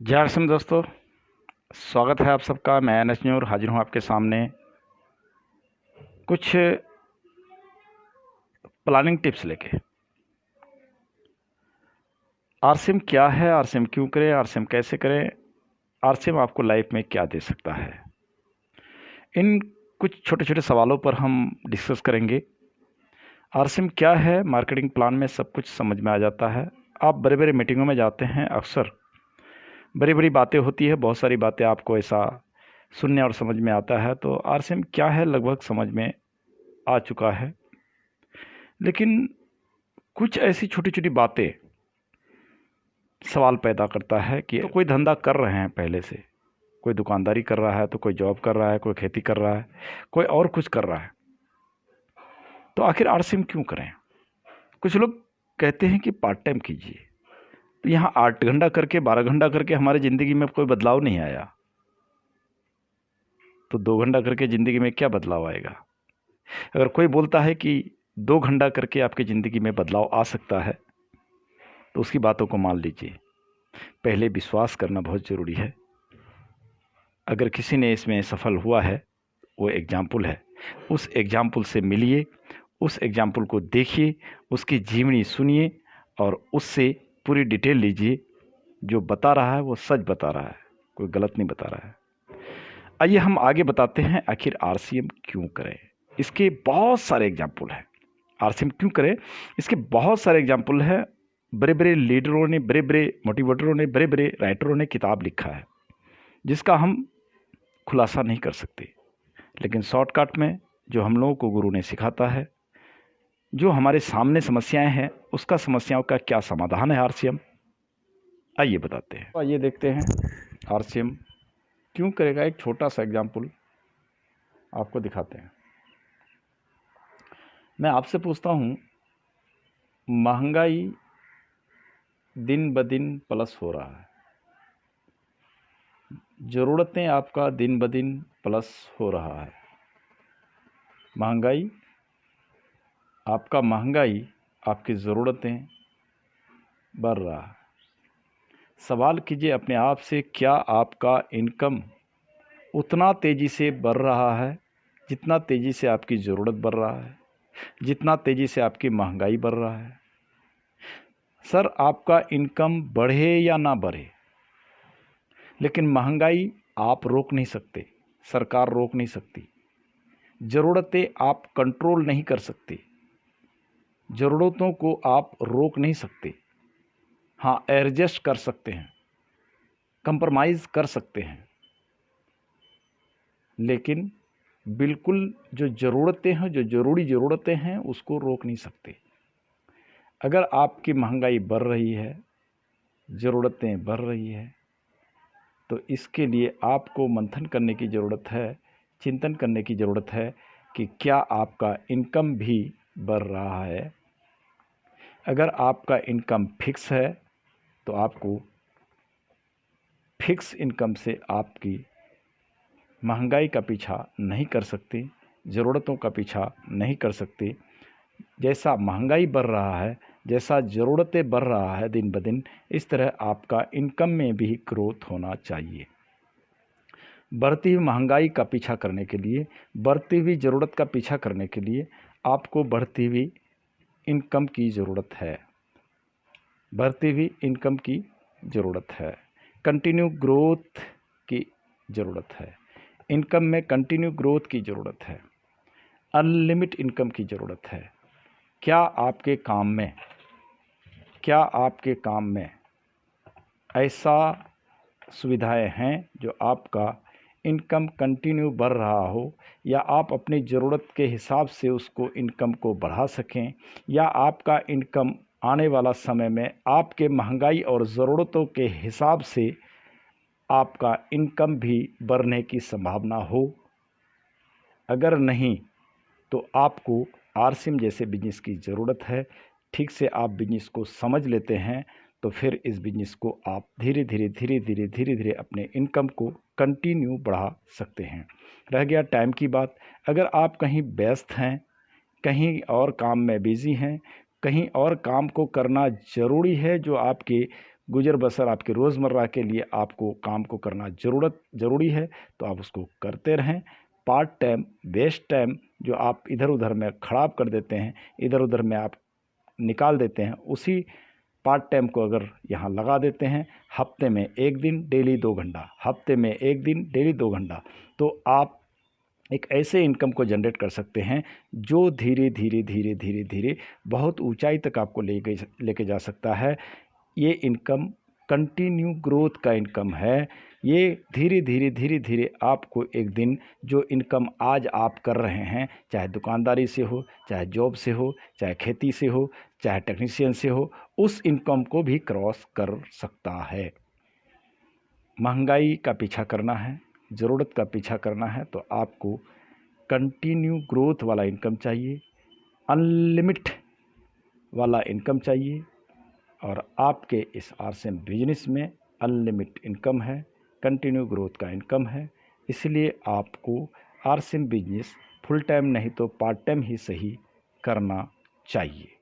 जय हर सिंह दोस्तों, स्वागत है आप सबका। मैं एन एस न्यूर हाजिर हूँ आपके सामने कुछ प्लानिंग टिप्स लेके। आरसीएम क्या है, आरसीएम क्यों करें, आरसीएम कैसे करें, आरसीएम आपको लाइफ में क्या दे सकता है, इन कुछ छोटे छोटे सवालों पर हम डिस्कस करेंगे। आरसीएम क्या है, मार्केटिंग प्लान में सब कुछ समझ में आ जाता है। आप बड़े बड़े मीटिंगों में जाते हैं, अक्सर बड़ी बड़ी बातें होती है, बहुत सारी बातें आपको ऐसा सुनने और समझ में आता है। तो आरसीएम क्या है लगभग समझ में आ चुका है, लेकिन कुछ ऐसी छोटी छोटी बातें सवाल पैदा करता है कि तो कोई धंधा कर रहे हैं पहले से, कोई दुकानदारी कर रहा है, तो कोई जॉब कर रहा है, कोई खेती कर रहा है, कोई और कुछ कर रहा है, तो आखिर आरसीएम क्यों करें। कुछ लोग कहते हैं कि पार्ट टाइम कीजिए, तो यहाँ 8 घंटा करके 12 घंटा करके हमारी ज़िंदगी में कोई बदलाव नहीं आया, तो 2 घंटा करके ज़िंदगी में क्या बदलाव आएगा। अगर कोई बोलता है कि 2 घंटा करके आपकी ज़िंदगी में बदलाव आ सकता है, तो उसकी बातों को मान लीजिए। पहले विश्वास करना बहुत ज़रूरी है। अगर किसी ने इसमें सफल हुआ है, वो एग्जाम्पल है, उस एग्जाम्पल से मिलिए, उस एग्जाम्पल को देखिए, उसकी जीवनी सुनिए और उससे पूरी डिटेल लीजिए। जो बता रहा है वो सच बता रहा है, कोई गलत नहीं बता रहा है। आइए हम आगे बताते हैं आखिर आरसीएम क्यों करें। इसके बहुत सारे एग्जाम्पल हैं। आरसीएम क्यों करें, इसके बहुत सारे एग्जाम्पल हैं। बड़े बड़े लीडरों ने, बड़े बड़े मोटिवेटरों ने, बड़े बड़े राइटरों ने किताब लिखा है, जिसका हम खुलासा नहीं कर सकते, लेकिन शॉर्टकट में जो हम लोगों को गुरु ने सिखाता है, जो हमारे सामने समस्याएं हैं, उसका समस्याओं का क्या समाधान है आरसीएम, आइए बताते हैं। आइए देखते हैं आरसीएम क्यों करेगा। एक छोटा सा एग्जाम्पल आपको दिखाते हैं। मैं आपसे पूछता हूँ, महंगाई दिन ब दिन प्लस हो रहा है, ज़रूरतें आपका दिन ब दिन प्लस हो रहा है। महंगाई आपकी ज़रूरतें बढ़ रहा है। सवाल कीजिए अपने आप से, क्या आपका इनकम उतना तेज़ी से बढ़ रहा है जितना तेज़ी से आपकी ज़रूरत बढ़ रहा है, जितना तेज़ी से आपकी महंगाई बढ़ रहा है। सर, आपका इनकम बढ़े या ना बढ़े, लेकिन महंगाई आप रोक नहीं सकते, सरकार रोक नहीं सकती। ज़रूरतें आप कंट्रोल नहीं कर सकते, ज़रूरतों को आप रोक नहीं सकते। हाँ, एडजस्ट कर सकते हैं, कंप्रोमाइज़ कर सकते हैं, लेकिन बिल्कुल जो ज़रूरतें हैं, जो ज़रूरी ज़रूरतें हैं, उसको रोक नहीं सकते। अगर आपकी महंगाई बढ़ रही है, ज़रूरतें बढ़ रही है, तो इसके लिए आपको मंथन करने की ज़रूरत है, चिंतन करने की ज़रूरत है कि क्या आपका इनकम भी बढ़ रहा है। अगर आपका इनकम फिक्स है, तो आपको फिक्स इनकम से आपकी महंगाई का पीछा नहीं कर सकते, ज़रूरतों का पीछा नहीं कर सकते। जैसा महंगाई बढ़ रहा है, जैसा ज़रूरतें बढ़ रहा है दिन ब दिन, इस तरह आपका इनकम में भी ग्रोथ होना चाहिए। बढ़ती हुई महंगाई का पीछा करने के लिए, बढ़ती हुई ज़रूरत का पीछा करने के लिए आपको बढ़ती हुई इनकम की ज़रूरत है, बढ़ती हुई इनकम की ज़रूरत है, कंटिन्यू ग्रोथ की ज़रूरत है। इनकम में कंटिन्यू ग्रोथ की ज़रूरत है, अनलिमिट इनकम की ज़रूरत है। क्या आपके काम में ऐसा सुविधाएं हैं जो आपका इनकम कंटिन्यू बढ़ रहा हो, या आप अपनी ज़रूरत के हिसाब से उसको इनकम को बढ़ा सकें, या आपका इनकम आने वाला समय में आपके महंगाई और ज़रूरतों के हिसाब से आपका इनकम भी बढ़ने की संभावना हो। अगर नहीं, तो आपको आरसीएम जैसे बिजनेस की ज़रूरत है। ठीक से आप बिजनेस को समझ लेते हैं, तो फिर इस बिजनेस को आप धीरे धीरे अपने इनकम को कंटिन्यू बढ़ा सकते हैं। रह गया टाइम की बात, अगर आप कहीं व्यस्त हैं, कहीं और काम में बिज़ी हैं, कहीं और काम को करना ज़रूरी है जो आपके गुजर बसर आपके रोज़मर्रा के लिए आपको काम को करना ज़रूरी है, तो आप उसको करते रहें। पार्ट टाइम, वेस्ट टाइम जो आप इधर उधर में ख़राब कर देते हैं, इधर उधर में आप निकाल देते हैं, उसी पार्ट टाइम को अगर यहाँ लगा देते हैं, हफ्ते में 1 दिन डेली 2 घंटा, हफ्ते में 1 दिन डेली 2 घंटा, तो आप एक ऐसे इनकम को जनरेट कर सकते हैं जो धीरे धीरे धीरे धीरे धीरे बहुत ऊंचाई तक आपको लेके जा सकता है। ये इनकम कंटिन्यू ग्रोथ का इनकम है। ये धीरे धीरे धीरे धीरे आपको एक दिन जो इनकम आज आप कर रहे हैं, चाहे दुकानदारी से हो, चाहे जॉब से हो, चाहे खेती से हो, चाहे टेक्नीशियन से हो, उस इनकम को भी क्रॉस कर सकता है। महंगाई का पीछा करना है, ज़रूरत का पीछा करना है, तो आपको कंटिन्यू ग्रोथ वाला इनकम चाहिए, अनलिमिट वाला इनकम चाहिए। और आपके इस आरसीएम बिजनेस में अनलिमिट इनकम है, कंटिन्यू ग्रोथ का इनकम है। इसलिए आपको आरसीएम बिजनेस फुल टाइम नहीं तो पार्ट टाइम ही सही करना चाहिए।